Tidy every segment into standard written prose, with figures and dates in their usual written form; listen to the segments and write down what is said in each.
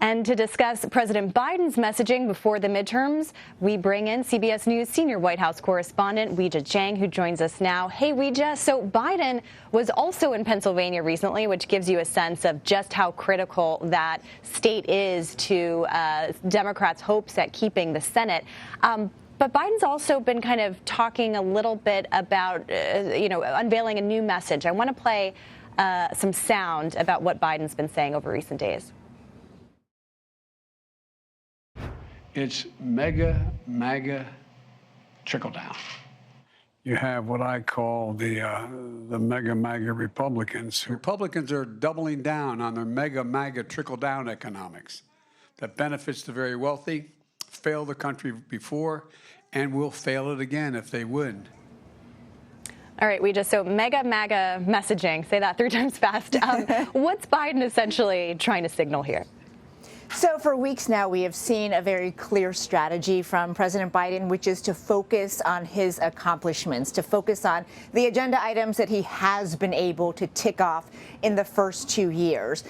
And to discuss President Biden's messaging before the midterms, we bring in CBS News senior White House correspondent Weijia Jiang, who joins us now. Hey, Weijia. So Biden was also in Pennsylvania recently, which gives you a sense of just how critical that state is to Democrats' hopes at keeping the Senate. But Biden's also been kind of talking a little bit about, unveiling a new message. I want to play some sound about what Biden's been saying over recent days. It's mega-MAGA trickle down. You have what I call the mega-MAGA Republicans. Republicans are doubling down on their mega-MAGA trickle-down economics that benefits the very wealthy, failed the country before, and will fail it again if they win. All right, so mega-MAGA messaging, say that 3 times fast. What's Biden essentially trying to signal here? So for weeks now, we have seen a very clear strategy from President Biden, which is to focus on his accomplishments, to focus on the agenda items that he has been able to tick off in the first 2 years,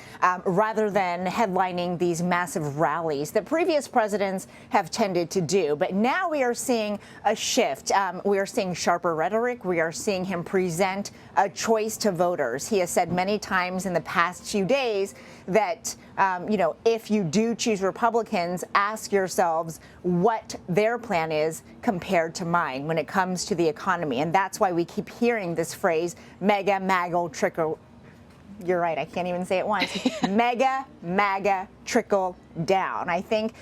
rather than headlining these massive rallies that previous presidents have tended to do. But now we are seeing a shift. We are seeing sharper rhetoric. We are seeing him present a choice to voters. He has said many times in the past few days that, if you do choose Republicans, ask yourselves what their plan is compared to mine when it comes to the economy. And that's why we keep hearing this phrase, mega-MAGA trickle. You're right, I can't even say it once. Mega-MAGA trickle down. I think,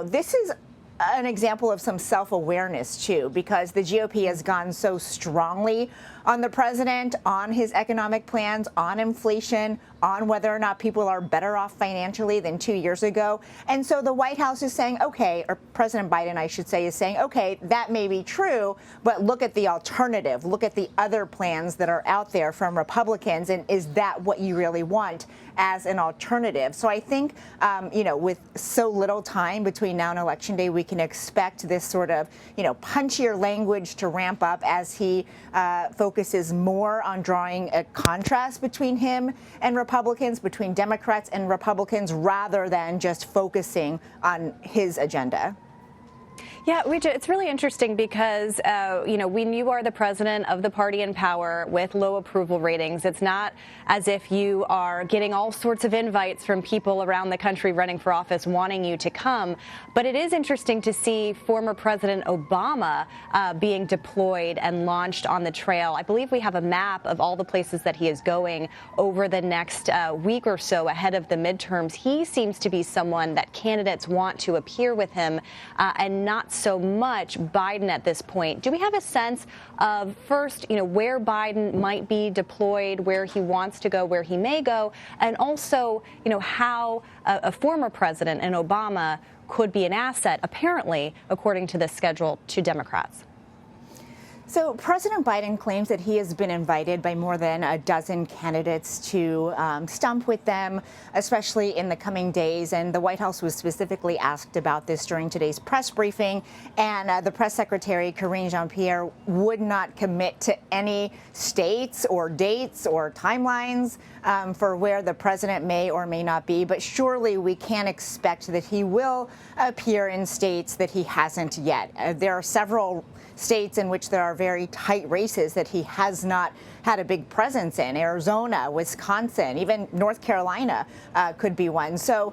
this is an example of some self-awareness, too, because the GOP has gone so strongly on the president, on his economic plans, on inflation, on whether or not people are better off financially than 2 years ago. And so the White House is saying, okay, or President Biden, I should say, is saying, okay, that may be true, but look at the alternative. Look at the other plans that are out there from Republicans, and is that what you really want as an alternative? So I think, with so little time between now and Election Day, we can expect this sort of, punchier language to ramp up as he focuses more on drawing a contrast between him and Republicans, between Democrats and Republicans, rather than just focusing on his agenda. Yeah, Weijia, it's really interesting because, when you are the president of the party in power with low approval ratings, it's not as if you are getting all sorts of invites from people around the country running for office wanting you to come. But it is interesting to see former President Obama being deployed and launched on the trail. I believe we have a map of all the places that he is going over the next week or so ahead of the midterms. He seems to be someone that candidates want to appear with him and not so much Biden at this point. Do we have a sense of, first, where Biden might be deployed, where he wants to go, where he may go, and also, how a former president and Obama could be an asset, apparently, according to this schedule, to Democrats? So President Biden claims that he has been invited by more than a dozen candidates to stump with them, especially in the coming days. And the White House was specifically asked about this during today's press briefing. And the press secretary, Karine Jean-Pierre, would not commit to any states or dates or timelines for where the president may or may not be. But surely we can expect that he will appear in states that he hasn't yet. There are several states in which there are very tight races that he has not had a big presence in. Arizona, Wisconsin, even North Carolina could be one. So,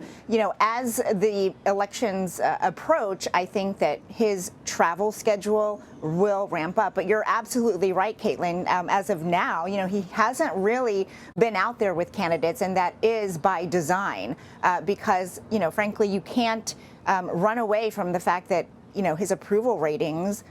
as the elections approach, I think that his travel schedule will ramp up. But you're absolutely right, Caitlin. As of now, he hasn't really been out there with candidates, and that is by design because, frankly, you can't run away from the fact that, his approval ratings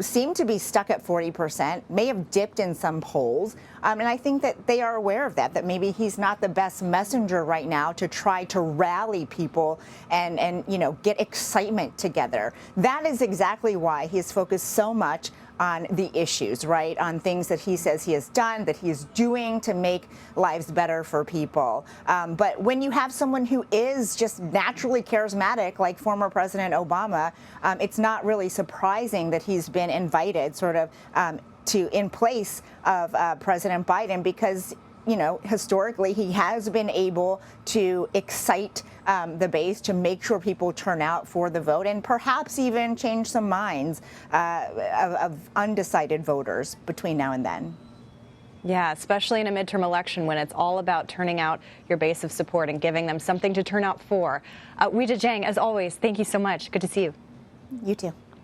seem to be stuck at 40%, may have dipped in some polls. And I think that they are aware of that maybe he's not the best messenger right now to try to rally people and get excitement together. That is exactly why he has focused so much on the issues, right? On things that he says he has done, that he is doing to make lives better for people. But when you have someone who is just naturally charismatic, like former President Obama, it's not really surprising that he's been invited sort of in place of President Biden because, historically he has been able to excite the base to make sure people turn out for the vote and perhaps even change some minds of undecided voters between now and then. Yeah, especially in a midterm election when it's all about turning out your base of support and giving them something to turn out for. Weijia Jiang, as always, thank you so much. Good to see you. You too.